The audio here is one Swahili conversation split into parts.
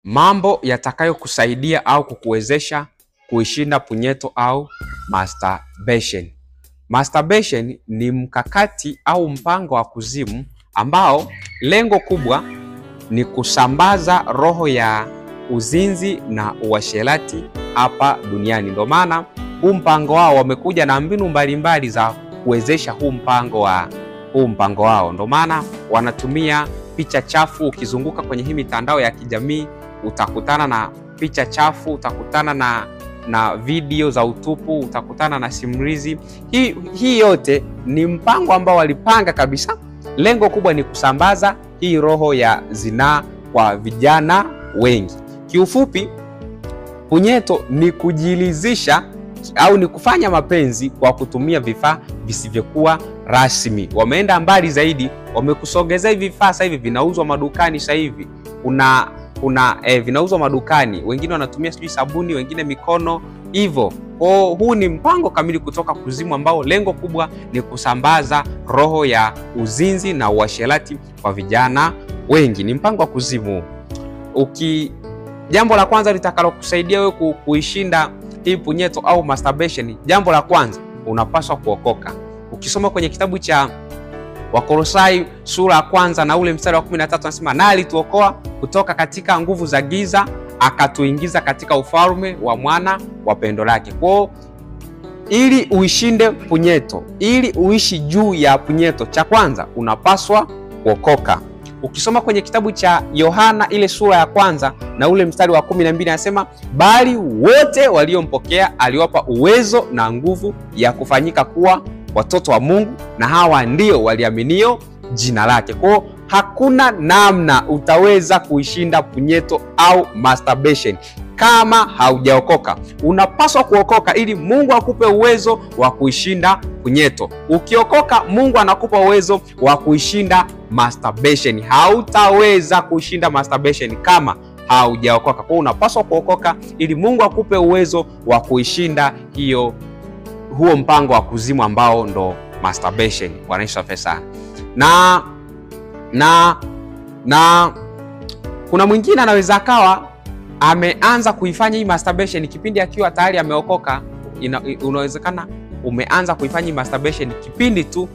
Mambo yatakayokusaidia au kukuwezesha kuishinda punyeto au masturbation. Masturbation ni mkakati au mpango wa kuzimu ambao lengo kubwa ni kusambaza roho ya uzinzi na uasherati hapa duniani. Ndio maana huu mpango wao wamekuja na mbinu mbalimbali za kuwezesha huu mpango wao. Ndio maana wanatumia picha chafu. Ukizunguka kwenye hii mitandao ya kijamii utakutana na picha chafu, utakutana na video za utupu, utakutana na simulizi. Hii yote ni mpango ambao walipanga kabisa. Lengo kubwa ni kusambaza hii roho ya zinaa kwa vijana wengi. Kiufupi, punyeto ni kujilizisha au ni kufanya mapenzi kwa kutumia vifaa visivyokuwa rasmi. Wameenda mbali zaidi, wamekusogezea hivi vifaa. Sasa hivi vinauzwa madukani. Sasa hivi vinauzwa madukani, wengine wanatumia sijui sabuni, wengine mikono hivyo. Huu ni mpango kamili kutoka kuzimu ambao lengo kubwa ni kusambaza roho ya uzinzi na uasherati kwa vijana wengi. Ni mpango wa kuzimu. Jambo la kwanza litakalokusaidia wewe kuishinda hii punyeto au masturbation, jambo la kwanza, unapaswa kuokoka. Ukisoma kwenye kitabu cha Wakolosai sura ya kwanza na ule mstari wa 13 anasema, na alituokoa kutoka katika nguvu za giza akatuingiza katika ufalme wa mwana wa pendo lake. Kwa ili uishinde punyeto, ili uishi juu ya punyeto, cha kwanza unapaswa kuokoka. Ukisoma kwenye kitabu cha Yohana ile sura ya kwanza na ule mstari wa 12 anasema, bali wote waliompokea aliwapa uwezo na nguvu ya kufanyika kuwa watoto wa Mungu, na hawa ndio waliaminio jina lake. Kwa hakuna namna utaweza kuishinda punyeto au masturbation kama haujaokoka. Unapaswa kuokoka ili Mungu akupe uwezo wa kuishinda punyeto. Ukiokoka, Mungu anakupa uwezo wa kuishinda masturbation. Hautaweza kuishinda masturbation kama haujaokoka. Kwa unapaswa kuokoka ili Mungu akupe uwezo wa kuishinda huo mpango wa kuzimu ambao ndo masturbation. Bwana Yesu asifiwe sana. Na kuna mwingine anaweza akawa ameanza kuifanya hii masturbation kipindi akiwa tayari ameokoka. Unawezekana umeanza kuifanya hii masturbation kipindi tu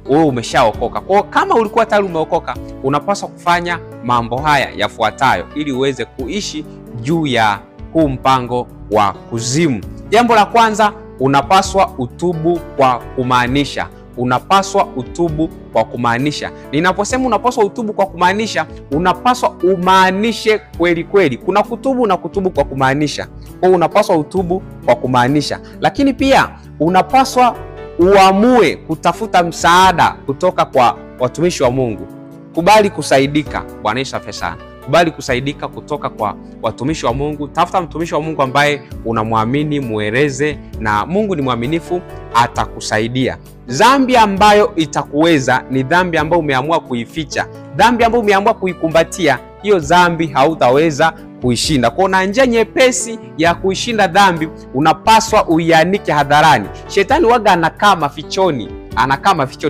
wewe umeshaokoka. Kwa kama ulikuwa tayari umeokoka, unapaswa kufanya mambo haya yafuatayo ili uweze kuishi juu ya huu mpango wa kuzimu. Jambo la kwanza, unapaswa utubu kwa kumaanisha. Unapaswa utubu kwa kumaanisha. Ninaposema unapaswa utubu kwa kumaanisha, unapaswa umaanishe kweli kweli. Kuna kutubu na kutubu kwa kumaanisha. Kwa unapaswa utubu kwa kumaanisha. Lakini pia unapaswa uamue kutafuta msaada kutoka kwa watumishi wa Mungu. Kubali kusaidika. Bwana Yesu asifiwe sana. Kubali kusaidika kutoka kwa watumishi wa Mungu. Tafuta mtumishi wa Mungu ambaye unamwamini, mueleze, na Mungu ni mwaminifu, atakusaidia. Dhambi ambayo itakuweza ni dhambi ambayo umeamua kuificha. Dhambi ambayo umeamua kuikumbatia, hiyo dhambi hautaweza kuishinda. Kwa na njia nyepesi ya kuishinda dhambi, unapaswa uianike hadharani. Shetani waga anakaa mafichoni.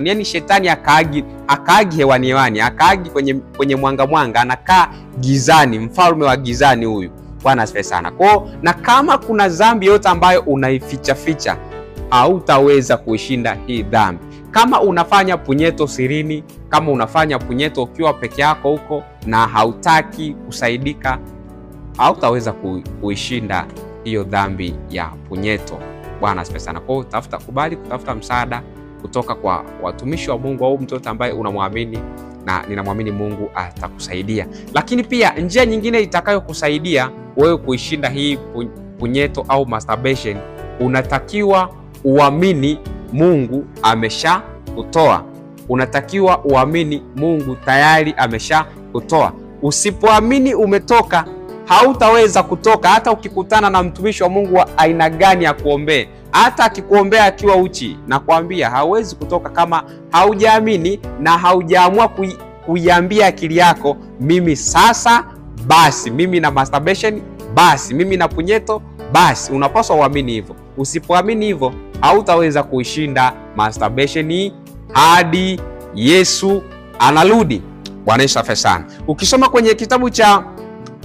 Yaani shetani akaagi hewani, akaagi kwenye mwanga, anakaa gizani, mfalme wa gizani huyu. Bwana asifiwe sana. Na kama kuna dhambi yote ambayo unaificha, hautaweza kuishinda hii dhambi. Kama unafanya punyeto sirini, kama unafanya punyeto ukiwa peke yako huko na hautaki kusaidika, hautaweza kuishinda hiyo dhambi ya punyeto. Bwana asifiwe sana. Kubali kutafuta msaada kutoka kwa watumishi wa Mungu au mtu ambaye unamwamini, na ninamwamini Mungu atakusaidia. Lakini pia njia nyingine itakayokusaidia wewe kuishinda hii punyeto au masturbation, unatakiwa uamini Mungu ameshakutoa. Unatakiwa uamini Mungu tayari ameshakutoa. Usipoamini umetoka, hautaweza kutoka. Hata ukikutana na mtumishi wa Mungu wa aina gani ya kuombea, hata akikuombea akiwa uchi, na kuambia hauwezi kutoka kama haujaamini na haujaamua kuiambia akili yako, mimi sasa basi, mimi na masturbation basi, mimi na punyeto basi. Unapaswa uamini hivyo. Usipoamini hivyo, hautaweza kuishinda masturbation hadi Yesu anarudi. Bwana Yesu asifiwe sana. Ukisoma kwenye kitabu cha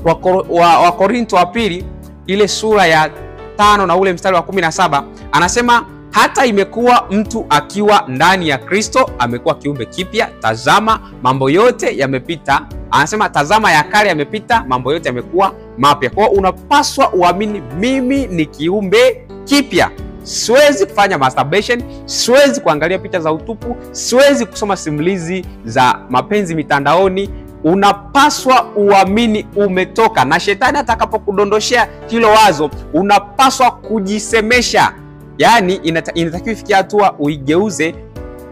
Wakorintho wa pili ile sura ya 5 na ule mstari wa 17 anasema, hata imekuwa mtu akiwa ndani ya Kristo amekuwa kiumbe kipya, tazama mambo yote yamepita. Anasema tazama ya kale yamepita, mambo yote yamekuwa mapya. Kwa hiyo unapaswa uamini, mimi ni kiumbe kipya. Siwezi kufanya masturbation, siwezi kuangalia picha za utupu, siwezi kusoma simulizi za mapenzi mitandaoni. Unapaswa uamini umetoka, na shetani atakapokudondoshea hilo wazo unapaswa kujisemesha. Yani inatakiwa ifikia hatua uigeuze,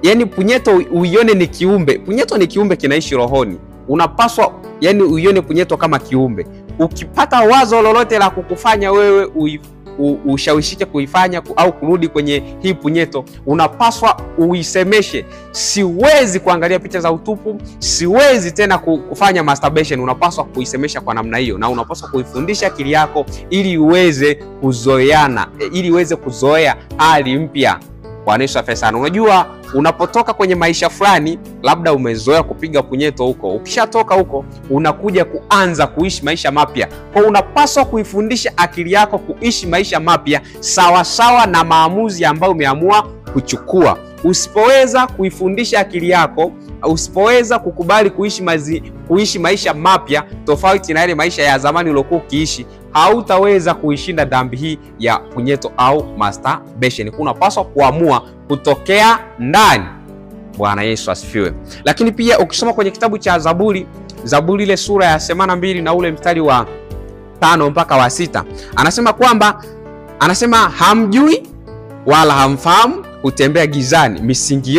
yani punyeto uione ni kiumbe. Punyeto ni kiumbe kinaishi rohoni. Unapaswa yani uione punyeto kama kiumbe. Ukipata wazo lolote la kukufanya wewe ushawishike kuifanya au kurudi kwenye hii punyeto, unapaswa uisemeshe, siwezi kuangalia picha za utupu, siwezi tena kufanya masturbation. Unapaswa kuisemesha kwa namna hiyo, na unapaswa kuifundisha akili yako ili uweze kuzoeana, ili uweze kuzoea hali mpya. Bwana Yesu asifiwe sana. Unajua unapotoka kwenye maisha fulani, labda umezoea kupiga punyeto huko, ukishatoka huko unakuja kuanza kuishi maisha mapya. Kwa unapaswa kuifundisha akili yako kuishi maisha mapya sawa sawa na maamuzi ambayo umeamua kuchukua. Usipoweza kuifundisha akili yako, usipoweza kukubali kuishi maisha mapya tofauti na yale maisha ya zamani uliokuwa ukiishi, hautaweza kuishinda dhambi hii ya punyeto au masturbation. Unapaswa kuamua kutokea ndani. Bwana Yesu asifiwe. Lakini pia ukisoma kwenye kitabu cha Zaburi ile sura ya 82 na ule mstari wa 5 mpaka wa 6, anasema kwamba hamjui wala hamfahamu, hutembea gizani, misingi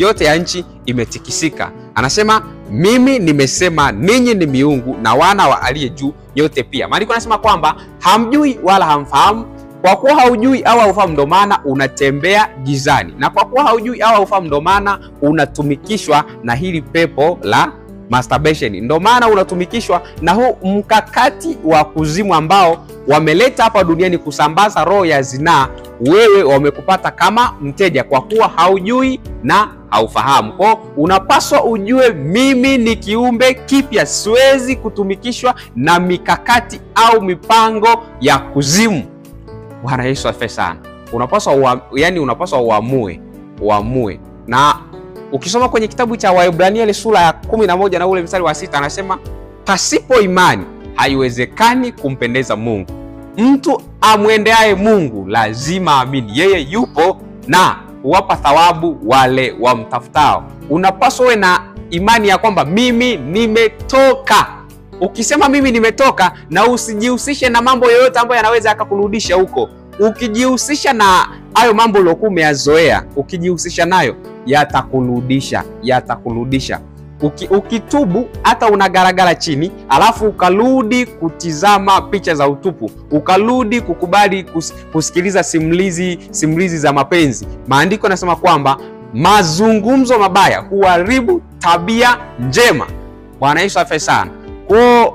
yote ya nchi imetikisika. Anasema mimi nimesema ninyi ni miungu na wana wa aliye juu yote pia. Maandiko anasema kwamba hamjui wala hamfahamu. Kwa kuwa haujui au haufahamu ndo maana unatembea gizani, na kwa kuwa haujui au haufahamu ndo maana unatumikishwa na hili pepo la masturbation. Ndo maana unatumikishwa na huu mkakati wa kuzimu ambao wameleta hapa duniani kusambaza roho ya zinaa. Wewe wamekupata kama mteja kwa kuwa haujui na haufahamu. Kwa unapaswa ujue, mimi ni kiumbe kipya, siwezi kutumikishwa na mikakati au mipango ya kuzimu. Bwana Yesu asifiwe sana. Unapaswa uamue. Na ukisoma kwenye kitabu cha Waebrania ile sura ya 11 na ule mstari wa 6, anasema pasipo imani haiwezekani kumpendeza Mungu. Mtu amwendeaye Mungu lazima amini yeye yupo na huwapa thawabu wale wamtafutao. Unapaswa uwe na imani ya kwamba mimi nimetoka. Ukisema mimi nimetoka, na usijihusishe na mambo yoyote ambayo yanaweza yakakurudisha huko. Ukijihusisha na hayo mambo uliokuwa umeyazoea, ukijihusisha nayo yatakurudisha. Ukitubu hata unagaragara chini, alafu ukarudi kutizama picha za utupu, ukarudi kukubali kusikiliza simulizi za mapenzi, maandiko yanasema kwamba mazungumzo mabaya huharibu tabia njema. Bwana Yesu asifiwe sana. Kwa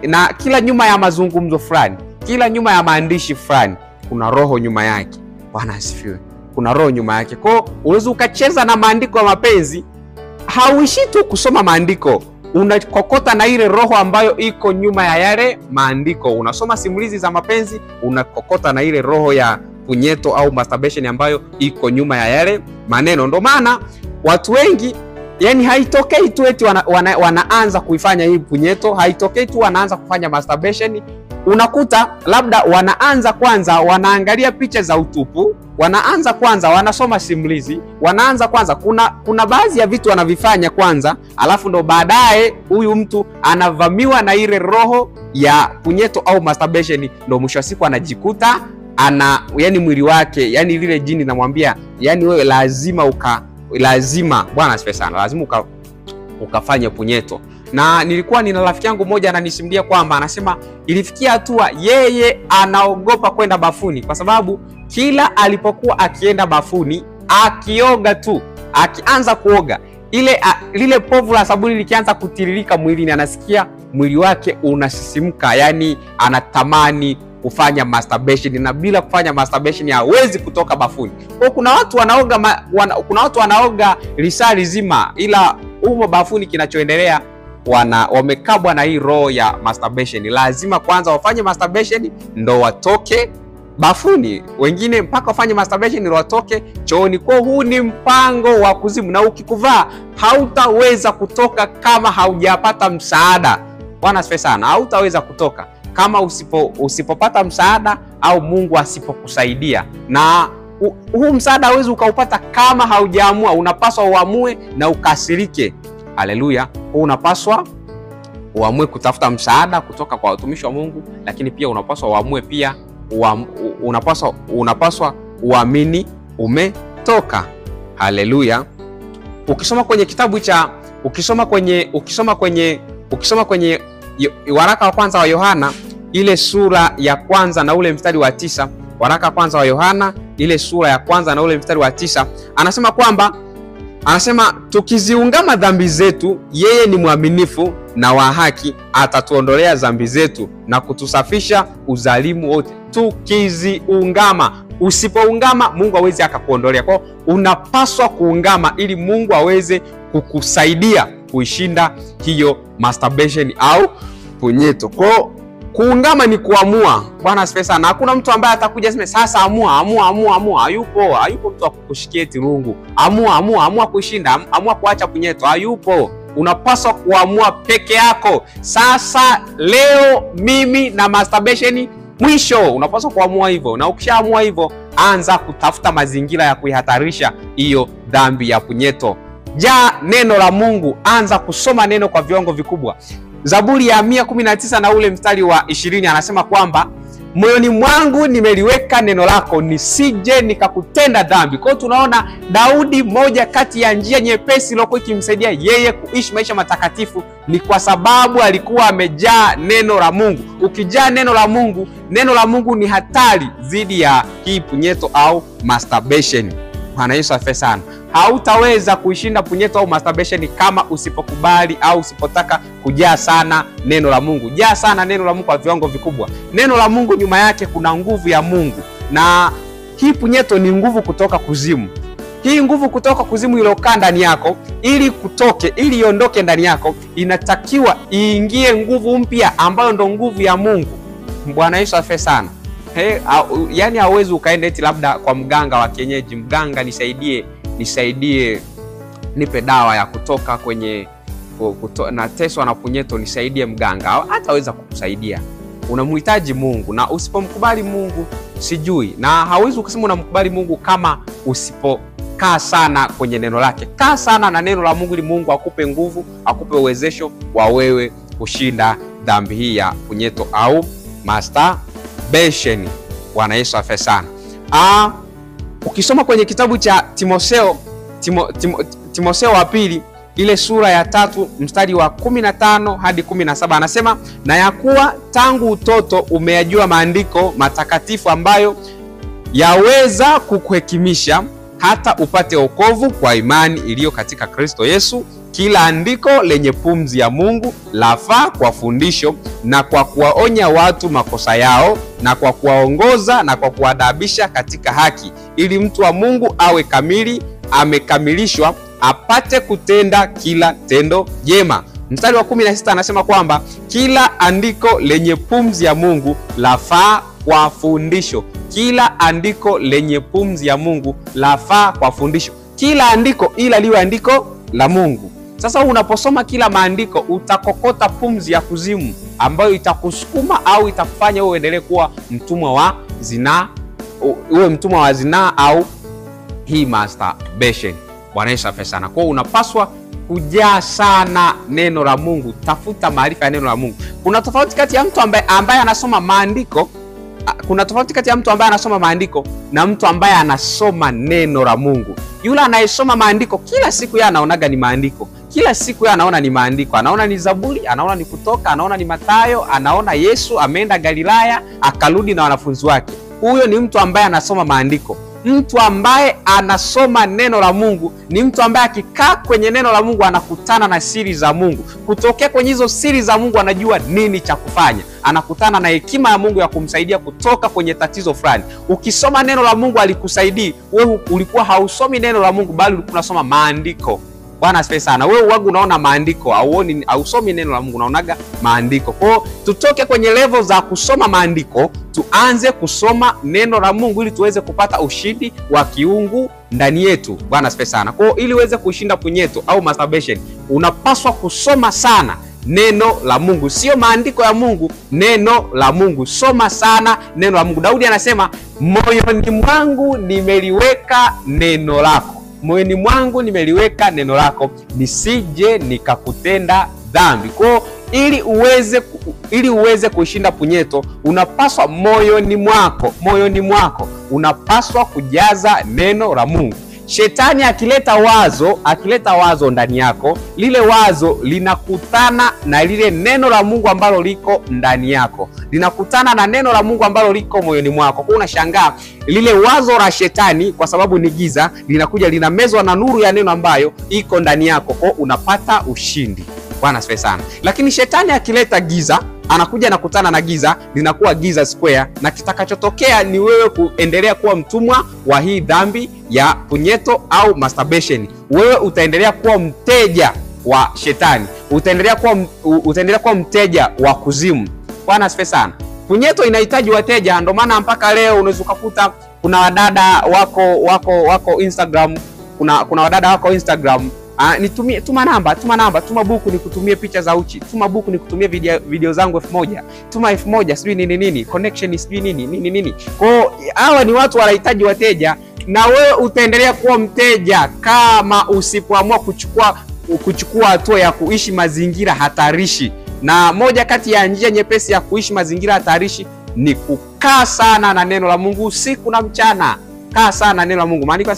na kila nyuma ya mazungumzo fulani, kila nyuma ya maandishi fulani kuna roho nyuma yake. Bwana asifiwe. Kuna roho nyuma yake. Kwa unaweza ukacheza na maandiko ya mapenzi, hauishi tu kusoma maandiko, unakokota na ile roho ambayo iko nyuma ya yale maandiko. Unasoma simulizi za mapenzi, unakokota na ile roho ya punyeto au masturbation ambayo iko nyuma ya yale maneno. Ndio maana watu wengi haitokei tu eti wanaanza kuifanya hii punyeto, haitokei tu wanaanza kufanya masturbation. Unakuta labda wanaanza kwanza wanaangalia picha za utupu, wanaanza kwanza wanasoma simulizi, wanaanza kwanza kuna baadhi ya vitu wanavifanya kwanza, alafu ndo baadaye huyu mtu anavamiwa na ile roho ya punyeto au masturbation. Ndo mwisho wa siku anajikuta mwili wake, lile jini namwambia wewe lazima Bwana asifiwe sana, lazima ukafanya punyeto. Na nilikuwa nina rafiki yangu mmoja ananisimulia kwamba anasema ilifikia hatua yeye anaogopa kwenda bafuni, kwa sababu kila alipokuwa akienda bafuni, akioga tu, akianza kuoga, lile povu la sabuni likianza kutiririka mwilini, anasikia mwili wake unasisimka, anatamani kufanya masturbation, na bila kufanya masturbation hawezi kutoka bafuni. Kwa kuna watu wanaoga lisaa lizima, ila humo bafuni kinachoendelea wamekabwa na hii roho ya masturbation. Lazima kwanza wafanye masturbation ndo watoke bafuni, wengine mpaka wafanye masturbation ndo watoke chooni. Kwa huu ni mpango wa kuzimu, na ukikuvaa hautaweza kutoka kama haujapata msaada. Bwana asifiwe sana. Hautaweza kutoka kama usipopata msaada au Mungu asipokusaidia. Na huu msaada hauwezi ukaupata kama haujaamua. Unapaswa uamue na ukasirike. Haleluya. Unapaswa uamue kutafuta msaada kutoka kwa watumishi wa Mungu, lakini pia unapaswa uamue pia unapaswa uamini umetoka. Haleluya. Ukisoma kwenye kitabu cha ukisoma kwenye waraka wa kwanza wa Yohana ile sura ya kwanza na ule mstari wa 9, waraka wa kwanza wa Yohana ile sura ya kwanza na ule mstari wa 9, anasema tukiziungama dhambi zetu, yeye ni mwaminifu na wa haki, atatuondolea dhambi zetu na kutusafisha udhalimu wote. Tukiziungama. Usipoungama Mungu hawezi akakuondolea. Kwa unapaswa kuungama ili Mungu aweze kukusaidia kuishinda hiyo masturbation au punyeto. Kwa kuungama ni kuamua. Bwana asifiwe sana. Hakuna mtu ambaye atakuja sema sasa amua. Hayupo mtu akushikie tirungu. Amua kushinda, amua kuacha punyeto. Hayupo. Unapaswa kuamua peke yako. Sasa leo mimi na masturbation mwisho. Unapaswa kuamua hivyo. Na ukishaamua hivyo, anza kutafuta mazingira ya kuihatarisha hiyo dhambi ya punyeto. Neno la Mungu, anza kusoma neno kwa viwango vikubwa. Zaburi ya 119 na ule mstari wa 20 anasema kwamba moyoni mwangu nimeliweka neno lako nisije nikakutenda dhambi. Kwa hiyo tunaona Daudi, moja kati ya njia nyepesi iliyokuwa ikimsaidia yeye kuishi maisha matakatifu ni kwa sababu alikuwa amejaa neno la Mungu. Ukijaa neno la Mungu ni hatari dhidi ya hii punyeto au masturbation. Bwana Yesu asifiwe sana. Hautaweza kuishinda punyeto au masturbation kama usipokubali au usipotaka kujaa sana neno la Mungu. Jaa sana neno la Mungu kwa viwango vikubwa. Neno la Mungu nyuma yake kuna nguvu ya Mungu. Na hii punyeto ni nguvu kutoka kuzimu. Hii nguvu kutoka kuzimu iliyokaa ndani yako, ili iondoke ndani yako, inatakiwa iingie nguvu mpya ambayo ndo nguvu ya Mungu. Bwana Yesu asifiwe sana. Yani hauwezi ukaenda eti labda kwa mganga wa kienyeji, mganga nisaidie nipe dawa ya kutoka kwenye nateswa na punyeto, nisaidie mganga. Hataweza kukusaidia. Unamhitaji Mungu, na usipomkubali Mungu sijui. Na hauwezi ukasema unamkubali Mungu kama usipokaa sana kwenye neno lake. Kaa sana na neno la Mungu ili Mungu akupe nguvu, akupe uwezesho wa wewe kushinda dhambi hii ya punyeto au masturbation. Bwana Yesu asifiwe sana. Ukisoma kwenye kitabu cha Timotheo wa pili ile sura ya 3 mstari wa 15 hadi 17 anasema, na ya kuwa tangu utoto umeyajua maandiko matakatifu ambayo yaweza kukuhekimisha hata upate wokovu kwa imani iliyo katika Kristo Yesu. Kila andiko lenye pumzi ya Mungu lafaa kwa fundisho na kwa kuwaonya watu makosa yao na kwa kuwaongoza na kwa kuadabisha katika haki, ili mtu wa Mungu awe kamili, amekamilishwa, apate kutenda kila tendo jema. Mstari wa 16 anasema kwamba kila andiko lenye pumzi ya Mungu lafaa kwa fundisho. Kila andiko lenye pumzi ya Mungu lafaa kwa fundisho. Kila andiko ila liwe andiko la Mungu. Sasa unaposoma kila maandiko utakokota pumzi ya kuzimu ambayo itakusukuma au itakufanya wewe uendelee kuwa mtumwa wa zinaa, au hii masturbation. Bwana Yesu asifiwe sana. Kwa hiyo unapaswa kujaa sana neno la Mungu. Tafuta maarifa ya neno la Mungu. Kuna tofauti kati ya mtu ambaye anasoma maandiko. Kuna tofauti kati ya mtu ambaye anasoma maandiko na mtu ambaye anasoma neno la Mungu. Yule anayesoma maandiko kila siku yeye anaonaga ni maandiko. Kila siku yeye anaona ni maandiko. Anaona ni Zaburi, anaona ni Kutoka, anaona ni Mathayo, anaona Yesu ameenda Galilaya akarudi na wanafunzi wake. Huyo ni mtu ambaye anasoma maandiko. Mtu ambaye anasoma neno la Mungu ni mtu ambaye akikaa kwenye neno la Mungu anakutana na siri za Mungu. Kutokea kwenye hizo siri za Mungu anajua nini cha kufanya. Anakutana na hekima ya Mungu ya kumsaidia kutoka kwenye tatizo fulani. Ukisoma neno la Mungu alikusaidii. Wewe ulikuwa hausomi neno la Mungu bali ulikuwa unasoma maandiko. Bwana asifiwe sana. Wewe wangu unaona maandiko, auoni, ausomi neno la Mungu, unaonaga maandiko. Kwa hiyo tutoke kwenye level za kusoma maandiko, tuanze kusoma neno la Mungu ili tuweze kupata ushindi wa kiungu ndani yetu. Bwana asifiwe sana. Kwa hiyo ili uweze kushinda punyeto au masturbation, unapaswa kusoma sana neno la Mungu, sio maandiko ya Mungu, neno la Mungu. Soma sana neno la Mungu. Daudi anasema, moyoni mwangu nimeliweka neno lako. Moyoni mwangu nimeliweka neno lako, nisije nikakutenda dhambi. Kwa ili uweze kushinda punyeto, unapaswa moyoni mwako unapaswa kujaza neno la Mungu. Shetani akileta wazo ndani yako, lile wazo linakutana na lile neno la Mungu ambalo liko ndani yako, linakutana na neno la Mungu ambalo liko moyoni mwako. Kwa unashangaa lile wazo la shetani, kwa sababu ni giza, linakuja linamezwa na nuru ya neno ambayo iko ndani yako, kwa unapata ushindi. Bwana asifiwe sana. Lakini shetani akileta giza, anakuja na kutana na giza, linakuwa giza square, na kitakachotokea ni wewe kuendelea kuwa mtumwa wa hii dhambi ya punyeto au masturbation. Wewe utaendelea kuwa mteja wa shetani, utaendelea kuwa mteja wa kuzimu. Bwana asifiwe sana. Punyeto inahitaji wateja, ndio maana mpaka leo unaweza kukuta kuna wadada wako Instagram, kuna wadada wako Instagram, nitumie, tuma namba, tuma buku nikutumie picha za uchi, tuma buku nikutumie video zangu 1000, tuma 1000 sijui nini, connection sijui nini. Kwa hawa ni watu wanahitaji wateja, na wewe utaendelea kuwa mteja kama usipoamua kuchukua hatua ya kuishi mazingira hatarishi. Na moja kati ya njia nyepesi ya kuishi mazingira hatarishi ni kukaa sana na neno la Mungu usiku na mchana. Kaa sana na neno la Mungu. Maandiko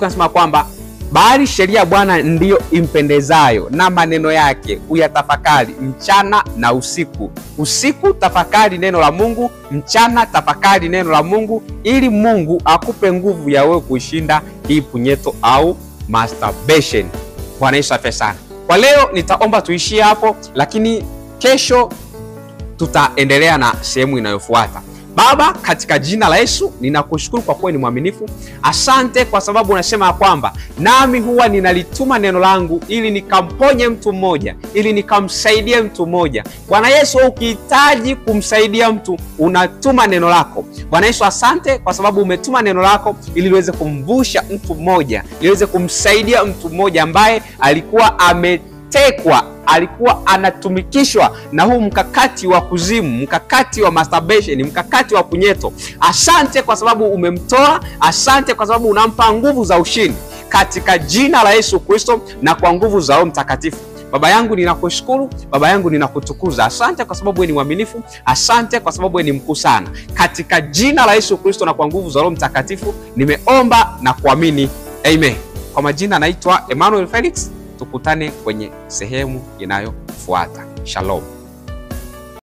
yanasema kwamba bali sheria ya Bwana ndiyo impendezayo, na maneno yake uyatafakari mchana na usiku. Usiku tafakari neno la Mungu, mchana tafakari neno la Mungu, ili Mungu akupe nguvu ya wewe kushinda hii punyeto au masturbation. Bwana Yesu asifiwe sana. Kwa leo nitaomba tuishie hapo, lakini kesho tutaendelea na sehemu inayofuata. Baba, katika jina la Yesu ninakushukuru kwa kuwa ni mwaminifu. Asante kwa sababu unasema kwamba nami huwa ninalituma neno langu ili nikamponye mtu mmoja, ili nikamsaidie mtu mmoja. Bwana Yesu, ukihitaji kumsaidia mtu unatuma neno lako. Bwana Yesu, asante kwa sababu umetuma neno lako ili liweze kumvusha mtu mmoja, liweze kumsaidia mtu mmoja ambaye alikuwa ametekwa, alikuwa anatumikishwa na huu mkakati wa kuzimu, mkakati wa masturbation, mkakati wa punyeto. Asante kwa sababu umemtoa, asante kwa sababu unampa nguvu za ushindi katika jina la Yesu Kristo na kwa nguvu za Roho Mtakatifu. Baba yangu ninakushukuru, Baba yangu ninakutukuza. Asante kwa sababu wewe ni mwaminifu, asante kwa sababu wewe ni mkuu sana. Katika jina la Yesu Kristo na kwa nguvu za Roho Mtakatifu nimeomba na kuamini. Amen. Kwa majina naitwa Emmanuel Felix. Tukutane kwenye sehemu inayofuata. Shalom.